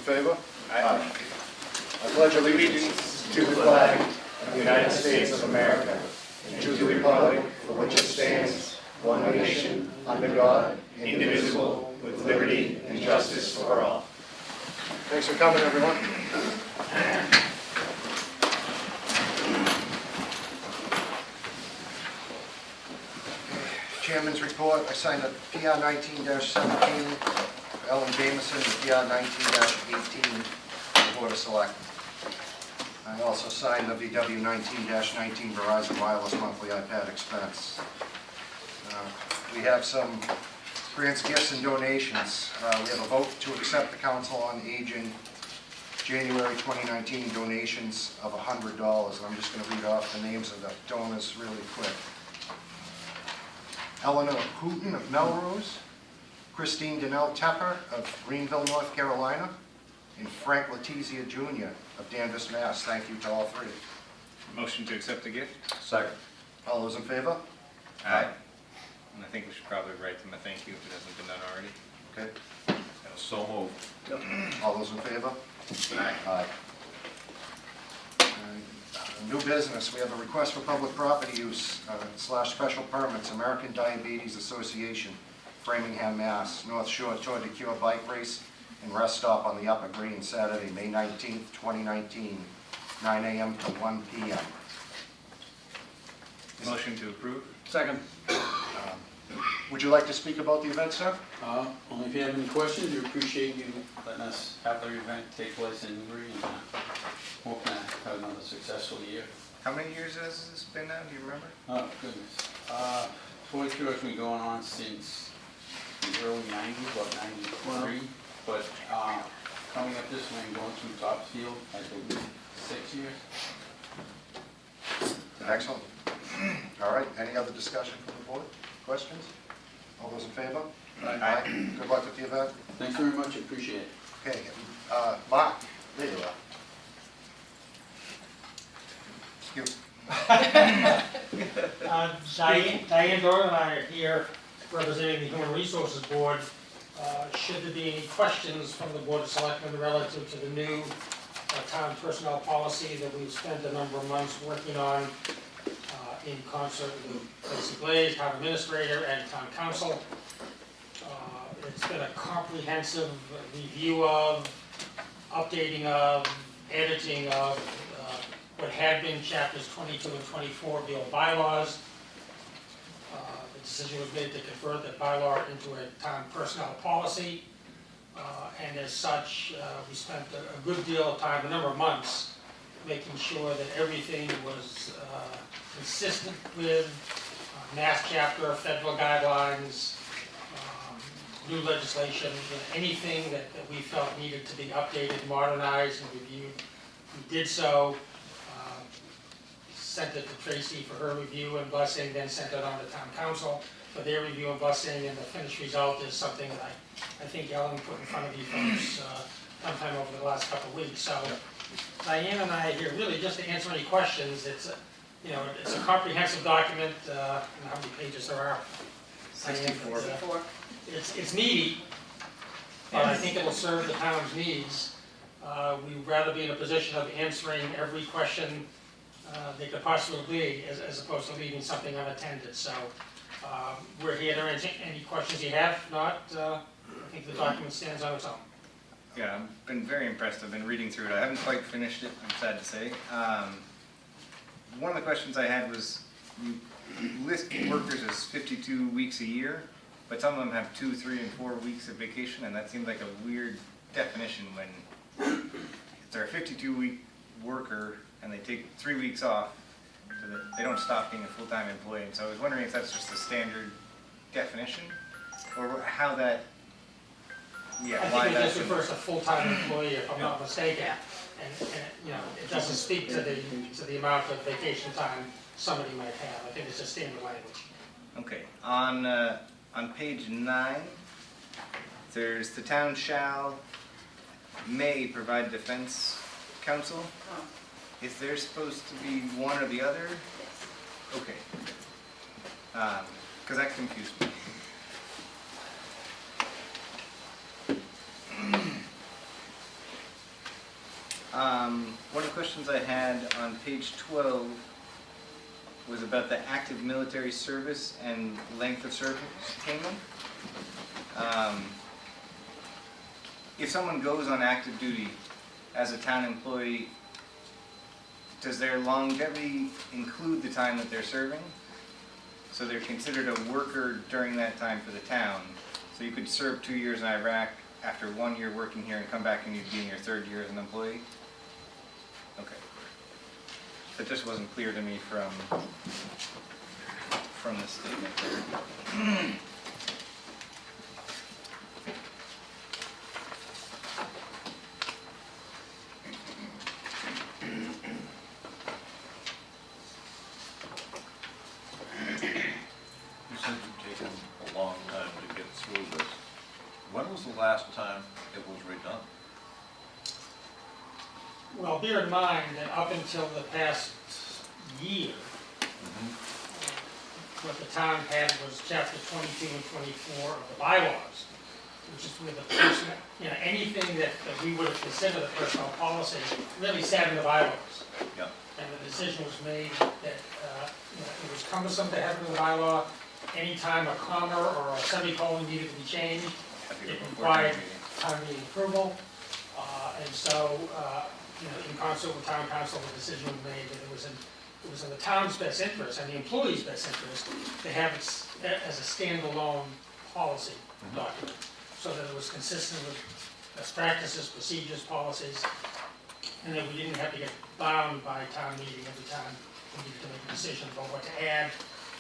favor? Aye. I pledge allegiance to the flag of the United States of America and to the republic for which it stands, one nation, under God, indivisible, with liberty and justice for all. Thanks for coming, everyone. Chairman's report. I signed a PR 19-17 for Ellen Jameson and PR 19-18 for the Board of Selectmen. I also signed the VW 19-19 Verizon Wireless Monthly iPad expense. We have some grants, gifts, and donations. We have a vote to accept the Council on Aging January 2019 donations of $100. And I'm just going to read off the names of the donors really quick. Eleanor Hooton of Melrose, Christine Donnell Tepper of Greenville, North Carolina, and Frank Letizia Jr. of Danvers, Mass. Thank you to all three. Motion to accept the gift? Second. All those in favor? Aye. And I think we should probably write them a thank you if it hasn't been done already. Okay. So moved. All those in favor? Aye. Aye. New business, we have a request for public property use / special permits, American Diabetes Association, Framingham, Mass. North Shore Tour de Cure bike race and rest stop on the Upper Green, Saturday, May 19th, 2019, 9 a.m. to 1 p.m. Motion to approve? Second. Would you like to speak about the event, sir? Only if you have any questions. We appreciate you letting us have the event take place in Newbury, and hope to have another successful year. How many years has this been now? Do you remember? Oh, goodness. Toy Tour has been going on since the early 90s, about 93. But coming up this way and going through Topsfield, I believe 6 years. Excellent. All right, any other discussion from the board? Questions? All those in favor? Aye. Good luck with the event. Thanks very much. I appreciate it. Okay, Mark, there you are. Excuse me. Diane Doran and I are here representing the Human Resources Board. Should there be any questions from the Board of Selectmen relative to the new town personnel policy that we've spent a number of months working on in concert with Tracy Blaze, town administrator, and town council. It's been a comprehensive review of, updating of, editing of what had been chapters 22 and 24 of the old bylaws. The decision was made to convert that bylaw into a town personnel policy. And as such, we spent a good deal of time, a number of months, making sure that everything was consistent with Mass chapter, federal guidelines, new legislation, anything that we felt needed to be updated, modernized, and reviewed. We did so, sent it to Tracy for her review and blessing, then sent it on to town council for their review and blessing, and the finished result is something that I think Ellen put in front of you folks sometime over the last couple of weeks. So Diane and I are here really just to answer any questions. It's a comprehensive document. I don't know how many pages there are. 64. It's meaty, but I think it'll serve the town's needs. We'd rather be in a position of answering every question they could possibly be, as opposed to leaving something unattended. So we're here to answer any questions you have. If not, I think the document stands on its own. Yeah, I've been very impressed. I've been reading through it. I haven't quite finished it, I'm sad to say. One of the questions I had was, you list workers as 52 weeks a year, but some of them have 2, 3, and 4 weeks of vacation, and that seems like a weird definition when if they're a 52-week worker and they take 3 weeks off, so that they don't stop being a full-time employee. And so I was wondering if that's just a standard definition, or how that, I think it just refers to full-time employee, if I'm not mistaken. And it doesn't speak to the amount of vacation time somebody might have. I think it's just standard language. Okay, on page 9, there's the town shall, may provide defense counsel. Is there supposed to be one or the other? Okay. Because that confused me. One of the questions I had on page 12 was about the active military service and length of service payment. If someone goes on active duty as a town employee, does their longevity include the time that they're serving? So they're considered a worker during that time for the town. So you could serve 2 years in Iraq, after 1 year working here and come back and you'd be in your 3rd year as an employee? Okay. That just wasn't clear to me from the statement there. You said you've taken a long time to get through this. When was the last time it was redone? Well, bear in mind that up until the past year, what the town had was chapter 22 and 24 of the bylaws, which is with the person, anything that we would have considered a personnel policy really sat in the bylaws. Yeah. And the decision was made that it was cumbersome to have it in the bylaw. Anytime a comma or a semicolon needed to be changed, it required town meeting approval. And so, in concert with town council, the decision was made that it was in the town's best interest and the employee's best interest to have it as a standalone policy document, so that it was consistent with best practices, procedures, policies, and that we didn't have to get bound by town meeting every time we needed to make a decision about what to add,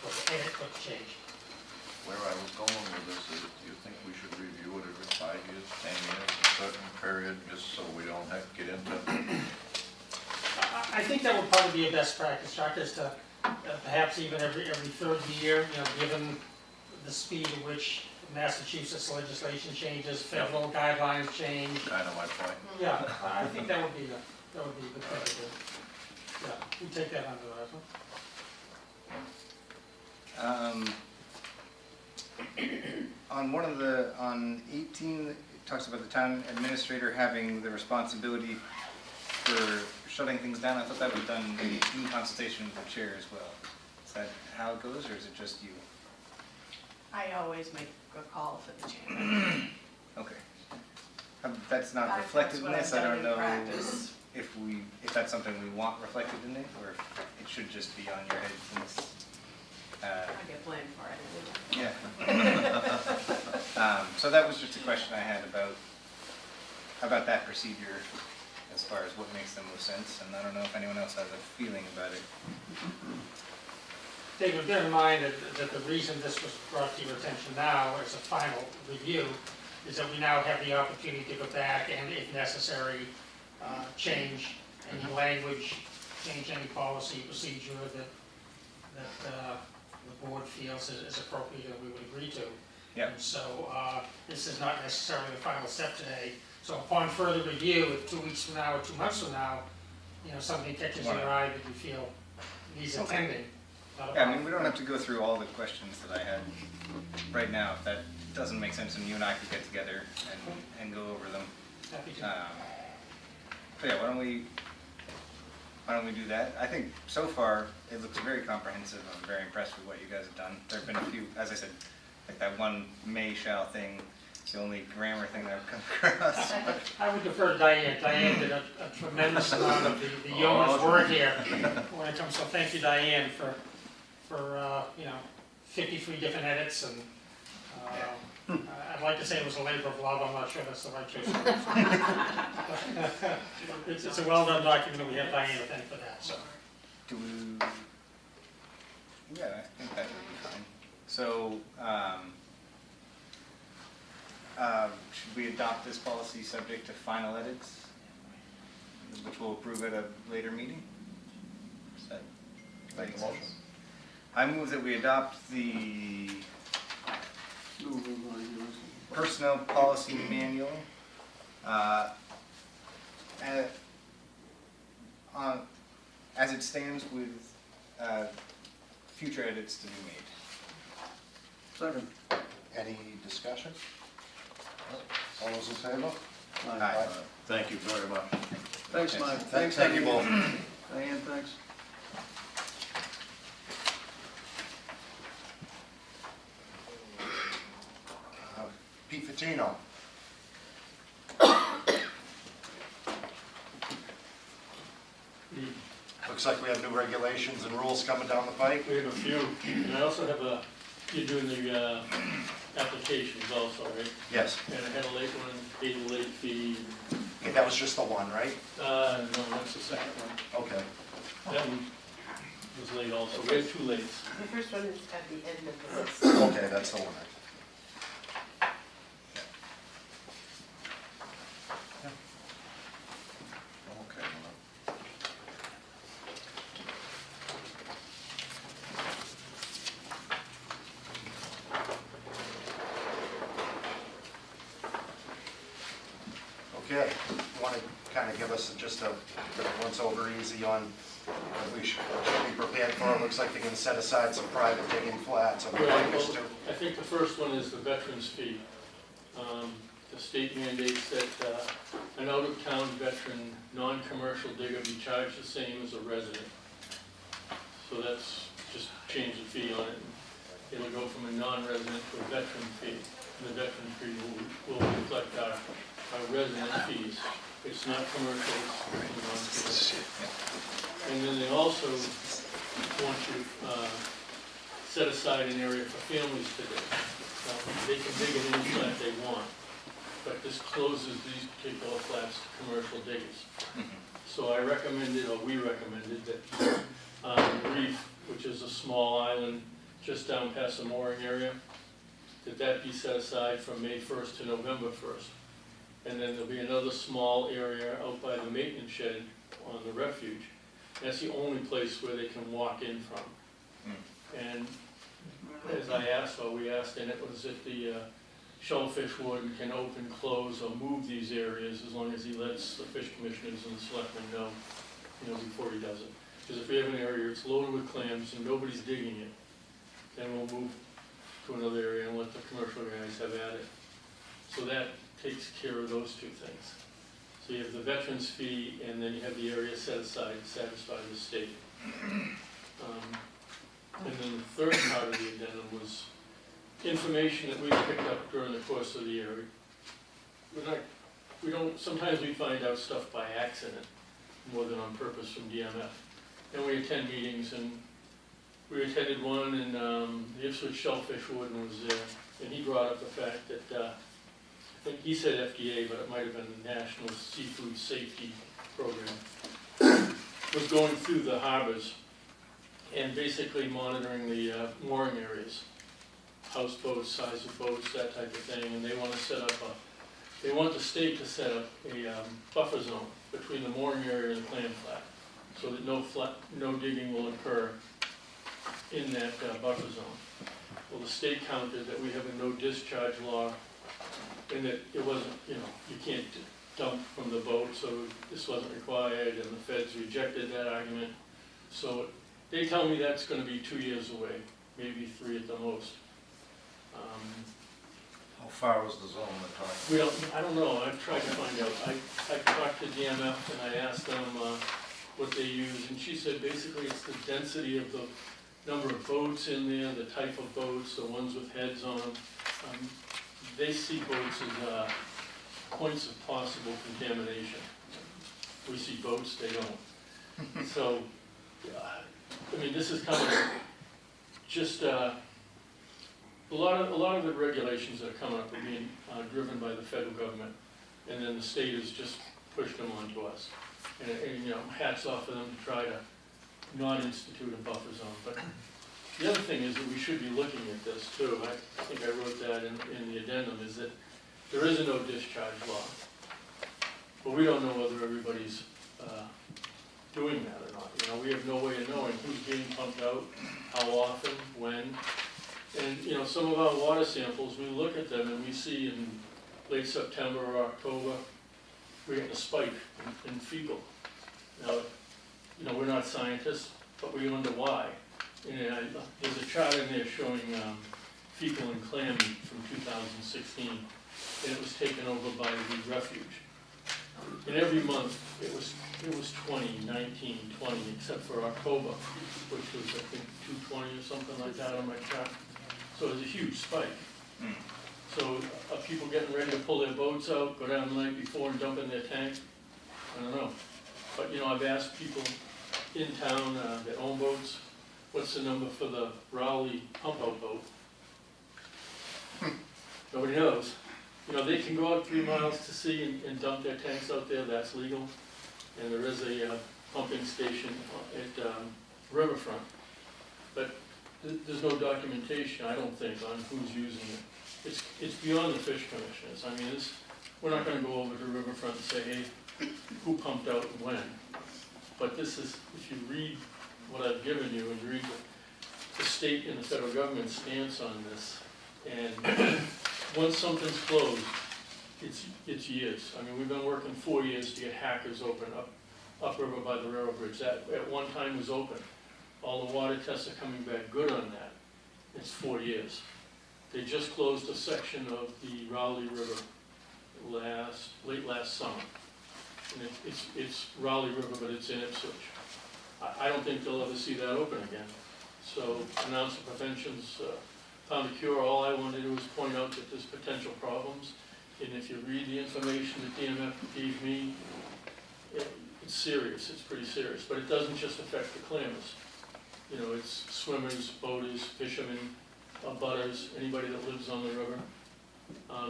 what to edit, what to change. Where I was going with this is, do you think we should review it every 5 years, 10 years, a certain period, just so we don't have to get into? I think that would probably be a best practice, Chuck, is to perhaps even every 3rd year, given the speed at which Massachusetts legislation changes, federal guidelines change. Kind of my point. Yeah, I think that would be a good thing to do. Yeah, we take that under advisement. On 18, it talks about the town administrator having the responsibility for shutting things down. I thought that was done in consultation with the chair as well. Is that how it goes, or is it just you? I always make a call for the chairman. Okay. That's not That's reflected in what this. I've I done don't in know practice. if that's something we want reflected in it, or if it should just be on your head since. I get blamed for it. Yeah. So that was just a question I had about that procedure, as far as what makes the most sense, and I don't know if anyone else has a feeling about it. David, bear in mind that the reason this was brought to your attention now as a final review is that we now have the opportunity to go back and, if necessary, change any language, change any policy, procedure that the board feels is appropriate and we would agree to. Yeah. And so this is not necessarily the final step today. So upon further review, if 2 weeks from now or 2 months from now, something catches your eye that you feel needs attending. Yeah, I mean, we don't have to go through all the questions that I had right now. If that doesn't make sense, and you and I could get together and go over them. Happy to. So yeah, why don't we do that? I think so far it looks very comprehensive. I'm very impressed with what you guys have done. There have been a few, as I said, like that one may shall thing. It's the only grammar thing that I've come across. I would defer to Diane. Diane did a tremendous amount of the yeoman's work here when it comes. So thank you, Diane, for 53 different edits, and I'd like to say it was a labor of love. I'm not sure that's the right choice. It's a well-done document, and we have Diane to thank for that. So. Yeah, I think that would be fine. So, should we adopt this policy subject to final edits, which we'll approve at a later meeting? Is that Make a motion. I move that we adopt the personnel policy manual as it stands with future edits to be made. Second. Any discussion? All those in favor? Aye. Thank you very much. Thanks, Mike. Thank you both. Diane, thanks. Pete Fatino. Looks like we have new regulations and rules coming down the pike. We have a few, and I also have you're doing the applications also, right? Yes. And I had a late one, paid a late fee. Okay, that was just the one, right? No, that's the second one. Okay. That one was late also. We had two lates. The first one is at the end of the list. Okay, that's the one. Okay, well, Okay, you want to kind of give us just a once over easy on what we should be prepared for? It looks like they're going to set aside some private digging flats. Are we Right, like this well, too? I think the first one is the veteran's fee. The state mandates that an out-of-town veteran, non-commercial digger be charged the same as a resident. So that's just change the fee on it. It'll go from a non-resident to a veteran fee. And the veteran fee will reflect our resident fees. It's not commercial, it's non-commercial. And then they also want you to set aside an area for families to dig. They can dig in any flat they want, but this closes these particular flats to commercial diggers. So I recommended, or we recommended, that Reef, which is a small island just down past the mooring area, that be set aside from May 1st to November 1st. And then there'll be another small area out by the maintenance shed on the refuge. That's the only place where they can walk in from. And as I asked, or we asked, and it was that the shellfish warden can open, close, or move these areas as long as he lets the fish commissioners and the selectmen know, before he does it. Because if we have an area that's loaded with clams and nobody's digging it, then we'll move to another area and let the commercial guys have at it. So that takes care of those two things. So you have the veterans fee, and then you have the area set aside to satisfy the state. And then the third part of the addendum was information that we picked up during the course of the year. Sometimes we find out stuff by accident more than on purpose from DMF. And we attend meetings, and we attended one, and the Ipswich Shellfish Warden was there, and he brought up the fact that, I think he said FDA, but it might have been the National Seafood Safety Program, was going through the harbors and basically monitoring the mooring areas, houseboats, size of boats, that type of thing, and they want to set up they want the state to set up a buffer zone between the mooring area and the clam flat, so that no digging will occur in that buffer zone. Well, the state countered that we have a no discharge law, and that it wasn't, you can't dump from the boat, so this wasn't required, and the feds rejected that argument. So they tell me that's going to be 2 years away, maybe 3 at the most. how far was the zone they're talking? I don't know, I've tried to find out. I talked to DMF and I asked them what they use, and she said basically it's the density of the number of boats in there, the type of boats, the ones with heads on them. They see boats as points of possible contamination. We see boats, they don't. So, this is kind of just a lot of the regulations that are coming up are being driven by the federal government, and then the state has just pushed them onto us. And hats off to them to try to not institute a buffer zone. But the other thing is that we should be looking at this too. I think I wrote that in the addendum, is that there is a no discharge law. But we don't know whether everybody's doing that or not. We have no way of knowing who's being pumped out, how often, when. And some of our water samples, we look at them and we see in late September or October, we're getting a spike in fecal. Now, we're not scientists, but we wonder why. And there's a chart in there showing fecal and clam meat from 2016. and it was taken over by the refuge. And every month, it was 20, 19, 20, except for October, which was, I think, 220 or something like that on my chart. So it was a huge spike. So are people getting ready to pull their boats out, go down the night before and dump in their tank? I don't know. But, you know, I've asked people in town that own boats, what's the number for the Rowley pump-out boat? Nobody knows. You know, they can go out 3 miles to sea and dump their tanks out there, that's legal. And there is a pumping station at Riverfront. But there's no documentation, I don't think, on who's using it. It's beyond the fish commissioners. I mean, we're not gonna go over to Riverfront and say, hey, who pumped out and when? But this is, if you read what I've given you and read the state and the federal government stance on this, and once something's closed, it's years. I mean, we've been working 4 years to get Hackers open upriver by the railroad bridge. That at one time was open. All the water tests are coming back good on that. It's 4 years. They just closed a section of the Rowley River late last summer. And it's Rowley River, but it's in Ipswich. I don't think they'll ever see that open again. So an ounce of prevention's found a cure. All I wanted to do was point out that there's potential problems. And if you read the information that DMF gave me, it's serious, it's pretty serious. But it doesn't just affect the clammers. You know, it's swimmers, boaters, fishermen, butters, anybody that lives on the river.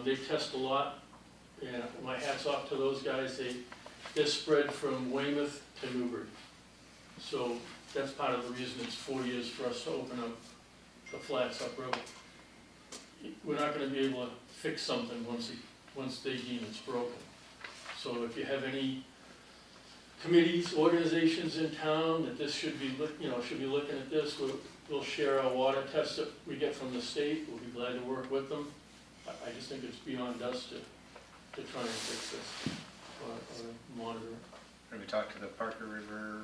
They test a lot, and my hat's off to those guys. They're spread from Weymouth to Newbury. So that's part of the reason it's 4 years for us to open up the flats upriver. We're not gonna be able to fix something once they deem it's broken. So if you have any committees, organizations in town that this should be, should be looking at this, we'll share our water tests that we get from the state. We'll be glad to work with them. I just think it's beyond us to try and fix this or monitor it. Have we talked to the Parker River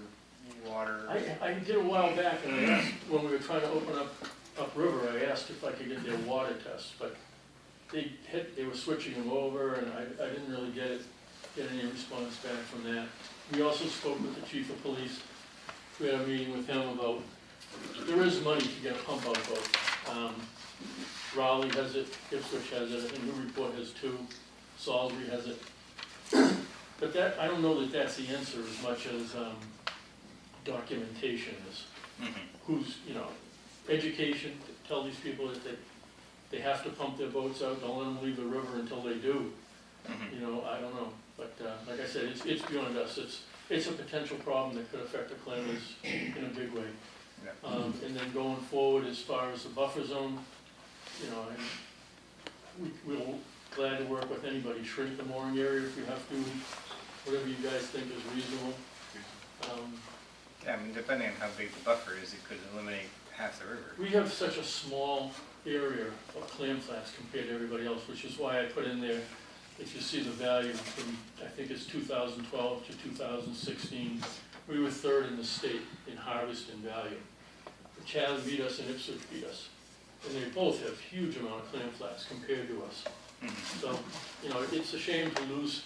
water? I did a while back, and I asked, when we were trying to open up river, I asked if I could get their water tests, but they were switching them over, and I didn't really get any response back from that. We also spoke with the chief of police. We had a meeting with him about, there is money to get a pump out boat. Raleigh has it, Ipswich has it, I think Newburyport has 2, Salisbury has it. But I don't know that that's the answer as much as documentation is. Who's, education, to tell these people that they have to pump their boats out, don't let them leave the river until they do. I don't know, but like I said, it's beyond us. It's a potential problem that could affect the clammers in a big way. And then going forward, as far as the buffer zone, and we'll glad to work with anybody. Shrink the mooring area if you have to, whatever you guys think is reasonable. Yeah, I mean, depending on how big the buffer is, it could eliminate half the river. We have such a small area of clam flats compared to everybody else, which is why I put in there, if you see the value from, I think it's 2012 to 2016, we were 3rd in the state in harvest and value. Chatham beat us and Ipswich beat us. And they both have huge amount of clam flats compared to us. So, it's a shame to lose,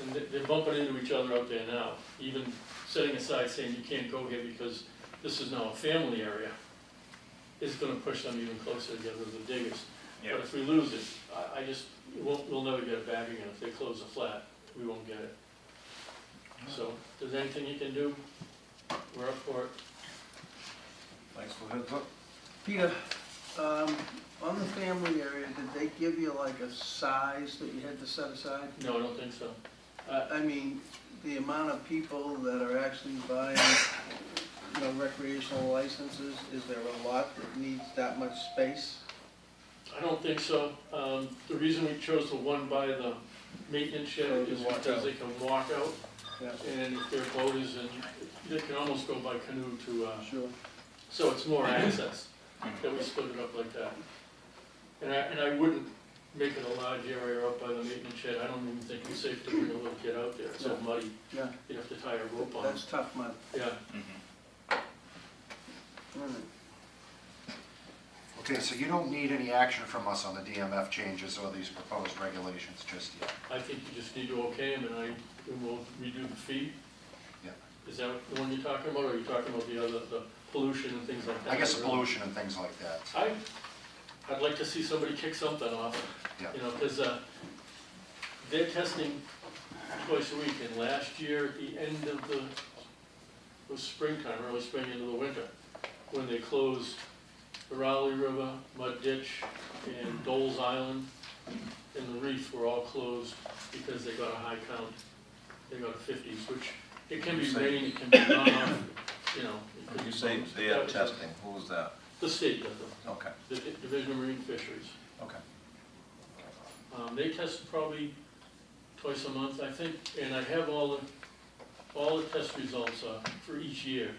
and they're bumping into each other out there now, even setting aside saying you can't go here because this is now a family area, is gonna push them even closer together with the diggers. Yep. But if we lose it, we'll never get it back again. If they close a flat, we won't get it. So, if there's anything you can do, we're up for it. Thanks for the heads up. Peter, on the family area, did they give you like a size that you had to set aside? No, I don't think so. I mean, the amount of people that are actually buying, recreational licenses, is there a lot that needs that much space? I don't think so. The reason we chose the one by the maintenance shed is because they can walk out. Yeah. And if their boat is in, they can almost go by canoe to, Sure. so it's more access that we split it up like that. And I wouldn't make it a large area up by the maintenance shed. I don't even think it's safe to bring a little kid out there. It's so muddy. Yeah, You'd have to tie a rope on. that's tough mud. Yeah. All right. Okay, so you don't need any action from us on the DMF changes or these proposed regulations just yet? I think you just need to okay them, and we'll redo the fee. Yeah. Is that the one you're talking about, or are you talking about the other, the pollution and things like that? I guess the pollution and things like that. I'd like to see somebody kick something off, Yeah. you know, because they're testing twice a week, and last year, at the end of it was springtime, early spring into the winter, when they closed the Rowley River, Mud Ditch, and Dole's Island, and the reef were all closed because they got a high count. They got a 50s, which, it can be rain, it can be runoff, you know. it could When you be say both. they That are was testing, who was that? The state does it, Okay, the Division of Marine Fisheries. okay. They test probably twice a month, I think, and I have all the test results for each year.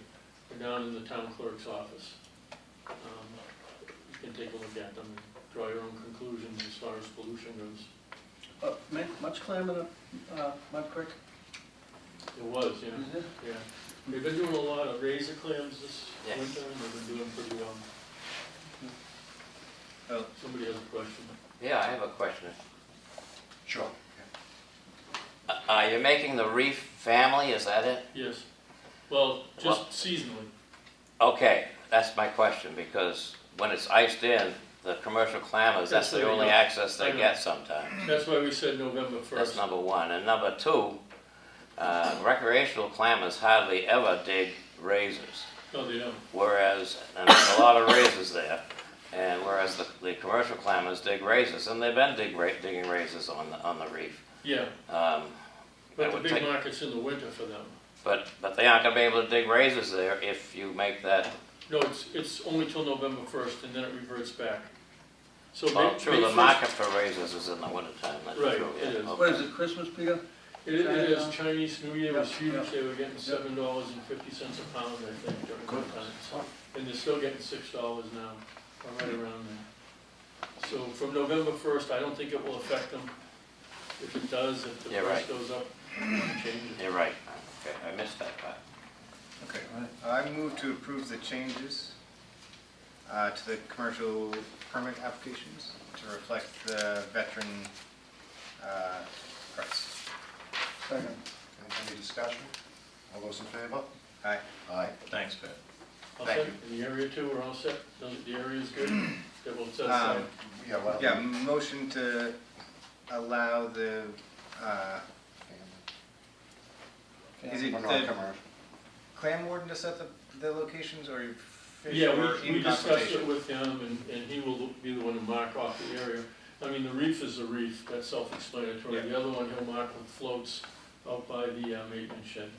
They're down in the town clerk's office. You can take a look at them and draw your own conclusions as far as pollution goes. Much clamming up, Mud Creek? It was, yeah, Is it? yeah. They've been doing a lot of razor clams this Yes. winter, and they've been doing pretty well. Oh, Somebody has a question? Yeah, I have a question. Sure. You're making the reef family, is that it? Yes. Well, just seasonally. Okay, that's my question, because when it's iced in, the commercial clammers, that's That's the what only they got. access they I know. get sometimes. That's why we said November 1st. That's number one. And number two, recreational clammers hardly ever dig razors, No, they don't. whereas, and there's a lot of razors there, and whereas the commercial clammers dig razors, and they've been digging razors on the reef. Yeah, I but the would big take- market's in the winter for them. But they aren't gonna be able to dig razors there if you make that. No, it's only till November 1st, and then it reverts back. So Well, May true, the 1st market for razors is in the wintertime, that's Right, true. it yeah, is. What is okay. it, Christmas, Peter? It is, Chinese New Year was Yeah, huge, yeah. they were getting $7.50 a pound, I think, during that time. And they're still getting $6 now, or right around there. So from November 1st, I don't think it will affect them. If it does, if the Yeah, price right. goes up, it changes. You're right, okay, I missed that part. Okay, I move to approve the changes to the commercial permit applications to reflect the veteran price. Second. Any discussion? All those in favor? Aye. Aye. Thanks, Pat. All Thank set? In the area too, we're all set? The area's good? That will set aside? Yeah, well. Yeah, motion to allow the, is it Or the non-commercial. clam warden to set the locations, or fish Yeah, or we in discussed it consultation? with him, and he will be the one to mark off the area. I mean, the reef is a reef, that's self-explanatory. Yeah. The other one he'll mark with floats out by the maintenance shed.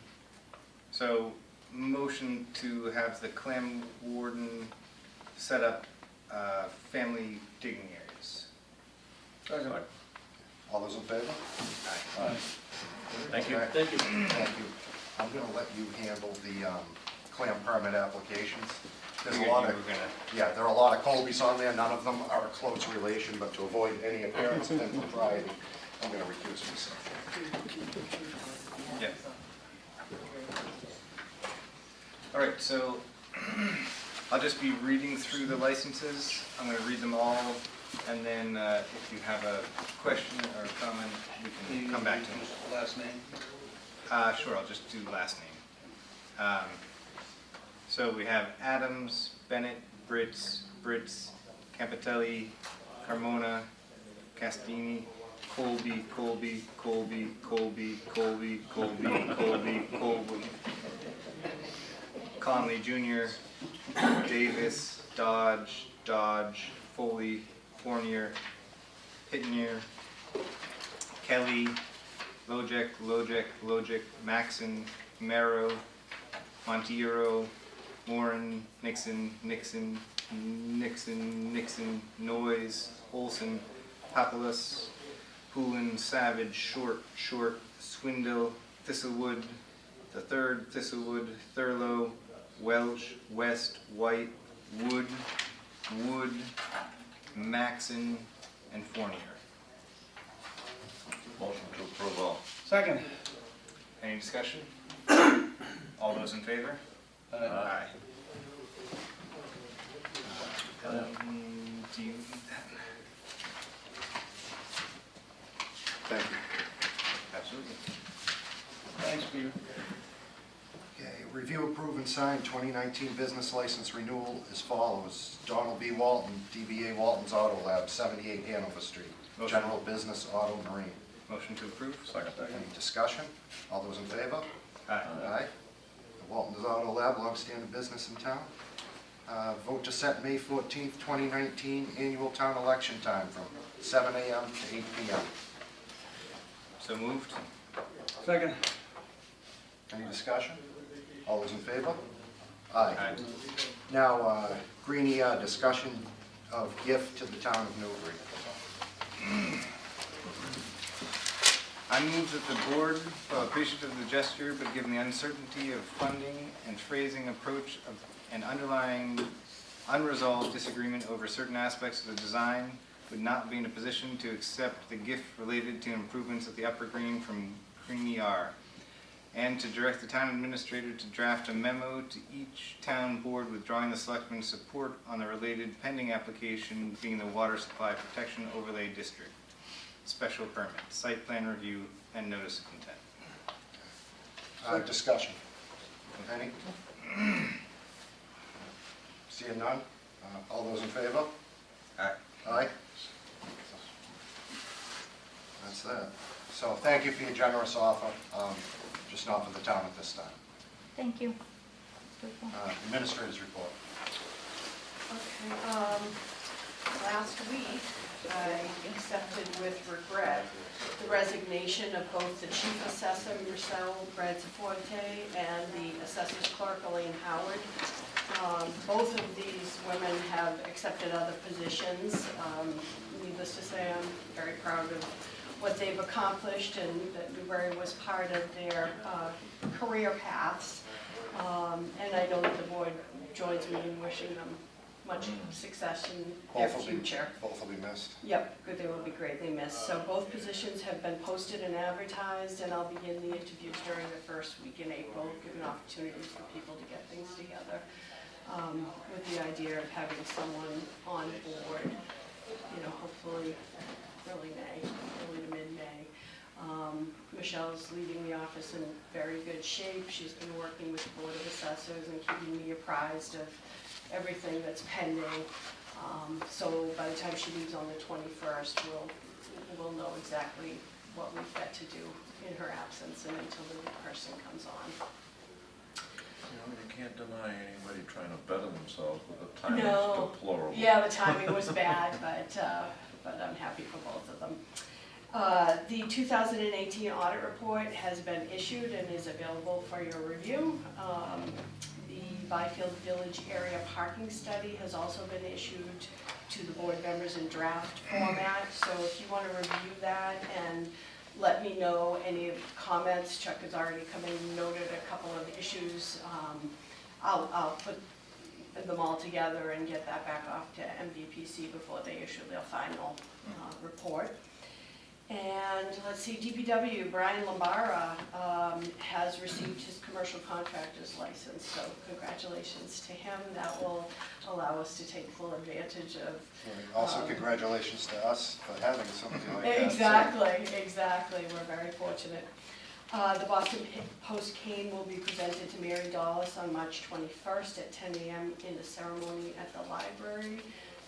So, motion to have the clam warden set up family digging areas. Second. All those in favor? Aye. Aye. Thank you. Okay, Thank you. Thank you. I'm gonna let you handle the clam permit applications. There's a Figured lot you of, were gonna- yeah, there are a lot of Colbys on there, none of them are a close relation, but to avoid any appearance of impropriety, I'm gonna recuse myself. Yeah. All right, so I'll just be reading through the licenses. I'm gonna read them all, and then if you have a question or comment, we can come back to them. Last name? Sure, I'll just do last name. So we have Adams, Bennett, Brits, Campitelli, Carmona, Castini, Colby, Conley Jr., Davis, Dodge, Foley, Fournier, Pitnier, Kelly, Logic, Maxon, Marrow, Monteiro, Moran, Nixon, Noyes, Olson, Papalus, Poulin, Savage, Short, Swindle, Thistlewood, the third, Thistlewood, Thurlow, Welch, West, White, Wood, Maxon, and Fournier. Motion to approve all. Second. Any discussion? All those in favor? Aye. Aye. Absolutely. Thanks, Peter. Okay, review, approve, and sign 2019 business license renewal as follows. Donald B. Walton, DBA Walton's Auto Lab, 78 Hanover Street. Motion. General business, auto, marine. Motion to approve? Second. Any discussion? All those in favor? Aye. Aye. The Walton's Auto Lab, long-standing business in town. Vote to set May 14th, 2019 annual town election time from 7 a.m. to 8 p.m. So moved? Second. Any discussion? All those in favor? Aye. Aye. Now, Greenie, discussion of gift to the town of Newbury. I move that the board, while appreciative of the gesture, but given the uncertainty of funding and phrasing approach of an underlying unresolved disagreement over certain aspects of the design, would not be in a position to accept the gift related to improvements at the Upper Green from Greenie R. And to direct the town administrator to draft a memo to each town board withdrawing the selectmen's support on the related pending application being the Water Supply Protection Overlay District. Special permit, site plan review, and notice of intent. Discussion. Any? Seeing none? All those in favor? Aye. Aye. That's that. So thank you for your generous offer, just not for the town at this time. Thank you. Administrator's report. Okay, last week, I accepted with regret the resignation of both the chief assessor, Marcel Bradziforte, and the assessor's clerk, Elaine Howard. Both of these women have accepted other positions. Needless to say, I'm very proud of what they've accomplished and that Newbury was part of their career paths. And I know that the board joins me in wishing them much success in their future. Both will be missed. Yep, good, they will be greatly missed. So both positions have been posted and advertised, and I'll begin the interviews during the first week in April, giving opportunities for people to get things together, with the idea of having someone on board, hopefully early May, early to mid-May. Michelle's leaving the office in very good shape. She's been working with the Board of Assessors and keeping me apprised of everything that's pending. So by the time she leaves on the 21st, we'll know exactly what we've got to do in her absence and until the new person comes on. You can't deny anybody trying to better themselves, but the timing's No. deplorable. Yeah, the timing was bad, but I'm happy for both of them. The 2018 audit report has been issued and is available for your review. The Byfield Village area parking study has also been issued to the board members in draft format. So if you want to review that and let me know any comments, Chuck has already come in and noted a couple of issues. I'll put them all together and get that back off to MVPC before they issue their final report. And let's see, DPW, Brian Lombara has received his commercial contractor's license, so congratulations to him. That will allow us to take full advantage of. Also, congratulations to us for having something like that. Exactly, we're very fortunate. The Boston Post-Cane will be presented to Mary Dallas on March 21st at 10 a.m. in the ceremony at the library.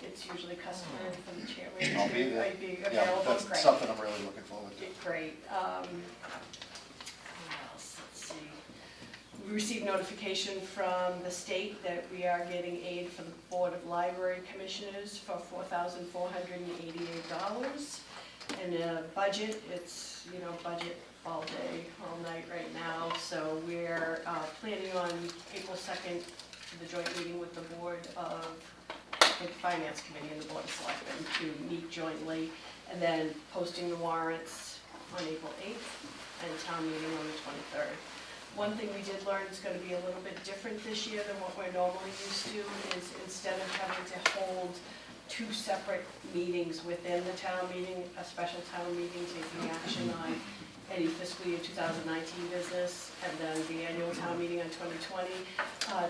It's usually customary for the chairman I'll be there. to be Yeah, available. that's Great. something I'm really looking forward to. Great. What else? Let's see. We received notification from the state that we are getting aid for the Board of Library Commissioners for $4,488. And budget, it's, budget all day, all night right now. So we're planning on April 2nd for the joint meeting with the Board of the Finance Committee and the Board of Selectmen to meet jointly, and then posting the warrants on April 8th and town meeting on the 23rd. One thing we did learn is going to be a little bit different this year than what we're normally used to, is instead of having to hold two separate meetings within the town meeting, a special town meeting taking action on any fiscal year 2019 business, and then the annual town meeting on 2020.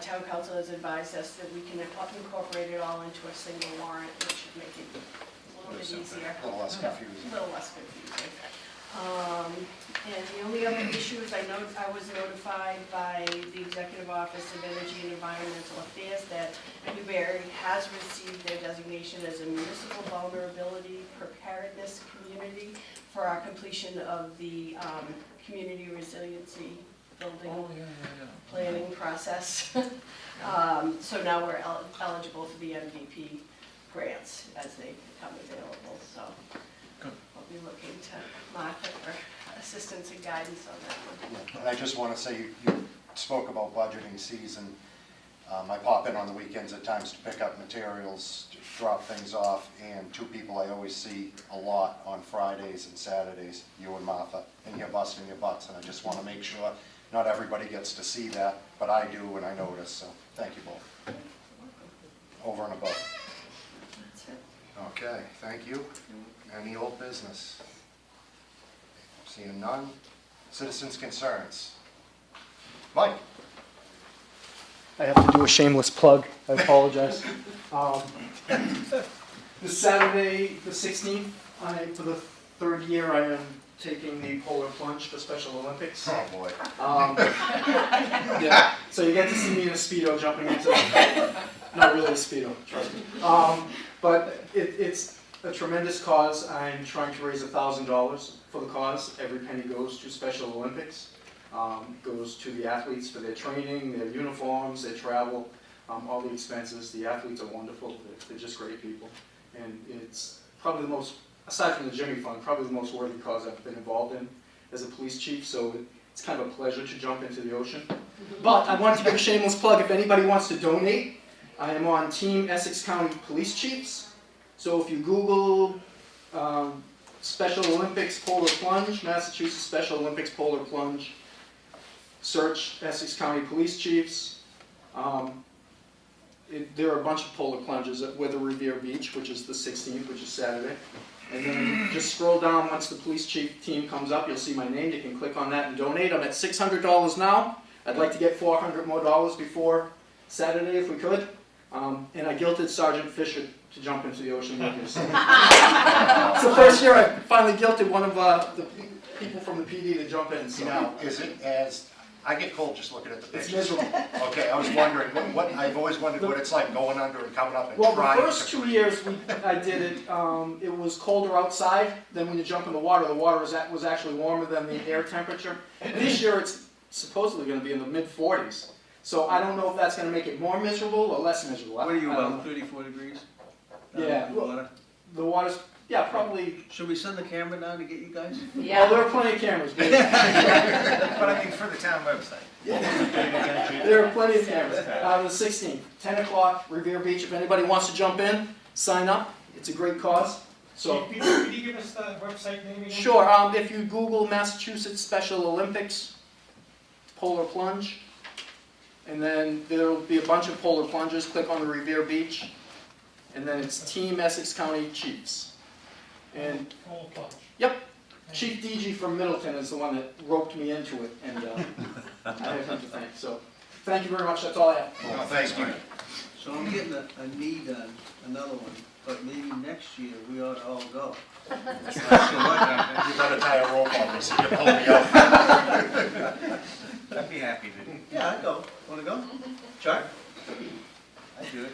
Town council has advised us that we can incorporate it all into a single warrant, which should make it a little bit easier. A little less confusing. A little less confusing. And the only other issues I was notified by the Executive Office of Energy and Environmental Affairs that Newbury has received their designation as a municipal vulnerability preparedness community for our completion of the community resiliency building planning process. So now we're eligible for the MVP grants as they become available, so I'll be looking to Martha for assistance and guidance on that one. And I just want to say, you spoke about budgeting season. I pop in on the weekends at times to pick up materials, to drop things off, and two people I always see a lot on Fridays and Saturdays, you and Martha, and you're busting your butts, and I just want to make sure not everybody gets to see that, but I do and I notice, so thank you both. Over and above. That's it. Okay, thank you. Any old business? Seeing none. Citizens' concerns. Mike? I have to do a shameless plug, I apologize. This Saturday, the 16th, for the third year, I am taking the polar plunge for Special Olympics. Oh, boy. Yeah, so you get to see me in a Speedo jumping into the, not really a Speedo, trust me. But it's a tremendous cause. I'm trying to raise $1,000 for the cause. Every penny goes to Special Olympics. Goes to the athletes for their training, their uniforms, their travel, all the expenses. The athletes are wonderful. They're just great people. And it's probably the most, aside from the Jimmy Fund, probably the most worthy cause I've been involved in as a police chief. So it's kind of a pleasure to jump into the ocean. But I wanted to give a shameless plug. If anybody wants to donate, I am on Team Essex County Police Chiefs. So if you Google Special Olympics Polar Plunge, Massachusetts Special Olympics Polar Plunge, search Essex County Police Chiefs. There are a bunch of polar plunges at Weather Revere Beach, which is the 16th, which is Saturday. And then just scroll down once the police chief team comes up, you'll see my name. You can click on that and donate. I'm at $600 now. I'd like to get $400 more before Saturday if we could. And I guilted Sergeant Fisher to jump into the ocean with me. It's the first year I finally guilted one of the people from the PD to jump in. So. Now, is it as, I get cold just looking at the It's pictures. miserable. Okay, I was wondering, I've always wondered what it's like going under and coming up and Well, the trying to... first 2 years I did it, it was colder outside. Then when you jump in the water was actually warmer than the air temperature. This year it's supposedly going to be in the mid-40s. So I don't know if that's going to make it more miserable or less miserable. What are you, I don't know. 34 degrees? Yeah. The water? The water's, yeah, probably. Should we send the camera down to get you guys? Well, there are plenty of cameras. But But I mean, for the town website. there are plenty of cameras. The 16th, 10 o'clock, Revere Beach. If anybody wants to jump in, sign up. It's a great cause. So. Could you give us the website name again? Sure. If you Google Massachusetts Special Olympics Polar Plunge, and then there'll be a bunch of polar plunges. Click on the Revere Beach, and then it's Team Essex County Chiefs. And Polar plunge. yep, Chief DG from Middleton is the one that roped me into it, and I have him to thank. So, thank you very much. That's all I have. Well, thanks, Mike. So I'm getting a need on another one, but maybe next year we ought to all go. You better tie a rope on me so you can pull me out. I'd be happy to. Yeah, I'd go. Want to go? Chuck? I'd do it.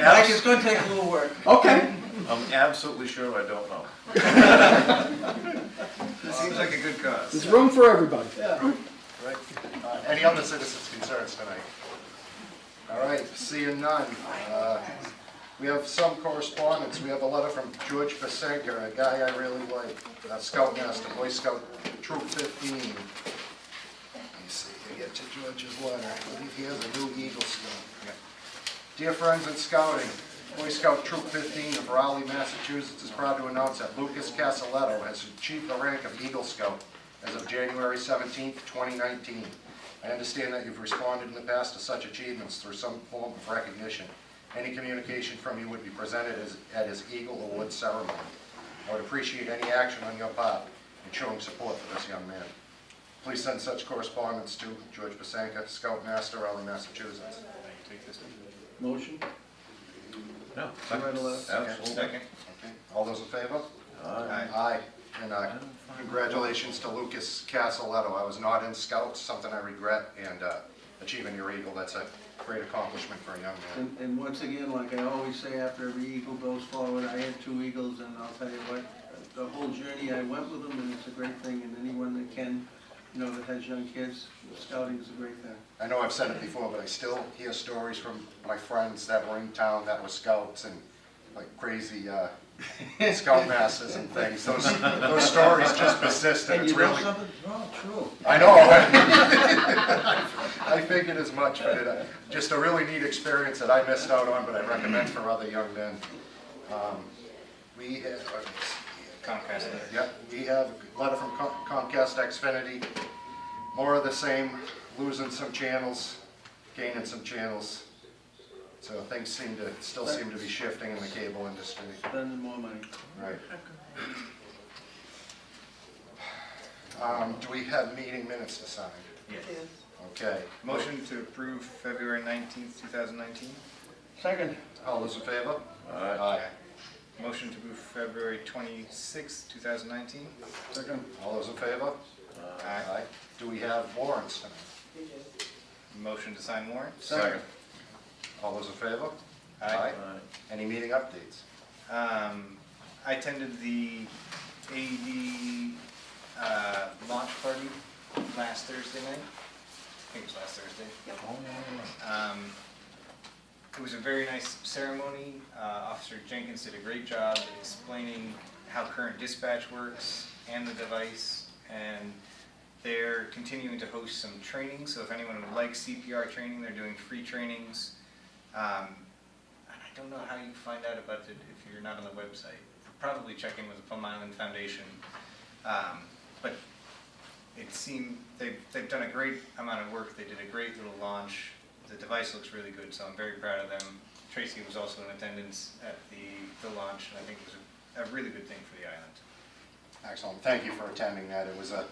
Mike, it's going to take a little work. Okay. I'm absolutely sure I don't know. It seems like a good cause. There's room for everybody. Yeah. Right. Any other citizens' concerns tonight? All right, seeing none. We have some correspondence. We have a letter from George Pasenka, a guy I really like, a Scoutmaster, Boy Scout Troop 15. Let me see, I get to George's letter. I believe he has a new Eagle Scout. Yeah. Dear friends in Scouting, Boy Scout Troop 15 of Raleigh, Massachusetts is proud to announce that Lucas Casaletto has achieved the rank of Eagle Scout as of January 17th, 2019. I understand that you've responded in the past to such achievements through some form of recognition. Any communication from you would be presented at his Eagle Award ceremony. I would appreciate any action on your part in showing support for this young man. Please send such correspondence to George Pasenka, Scoutmaster, Raleigh, Massachusetts. Motion? Yeah. To write a letter. Absolutely. Second. Okay, all those in favor? Aye. Aye, and congratulations to Lucas Castelletto. I was not in Scouts, something I regret, and achieving your Eagle, that's a great accomplishment for a young man. And once again, like I always say, after every eagle goes forward, I had 2 eagles, and I'll tell you what, the whole journey I went with them, and it's a great thing, and anyone that can, you know, that has young kids, scouting is a great thing. I know I've said it before, but I still hear stories from my friends that were in town that were Scouts and like crazy Scoutmasters and things. Those stories just persist, and And it's you know really. something? Oh, true. I know. I figured as much, but just a really neat experience that I missed out on, but I recommend for other young men. We have, Comcast letter. yep, we have a letter from Comcast Xfinity. More of the same, losing some channels, gaining some channels. So things still seem to be shifting in the cable industry. Spending more money. Right. Do we have meeting minutes to sign? Yes. Okay. Motion to approve February 19th, 2019. Second. All those in favor? Aye. Motion to approve February 26th, 2019. Second. All those in favor? Aye. Do we have warrants tonight? Motion to sign warrants. Second. All those in favor? Aye. Any meeting updates? I attended the AED launch party last Thursday night. I think it was last Thursday. It was a very nice ceremony. Officer Jenkins did a great job explaining how current dispatch works and the device, and they're continuing to host some training, so if anyone would like CPR training, they're doing free trainings. And I don't know how you find out about it if you're not on the website. Probably check in with the Plum Island Foundation. But it seemed they've done a great amount of work. They did a great little launch. The device looks really good, so I'm very proud of them. Tracy was also in attendance at the launch, and I think it was a really good thing for the island. Excellent. Thank you for attending that. It was a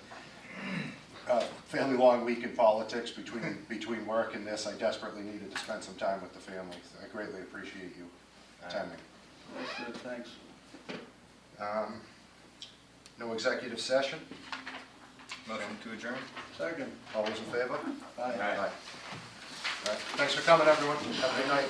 fairly long week in politics between work and this. I desperately needed to spend some time with the family. So I greatly appreciate you attending. That's good, thanks. No executive session? Motion to adjourn? Second. All those in favor? Aye. All right. Thanks for coming, everyone. Have a good night.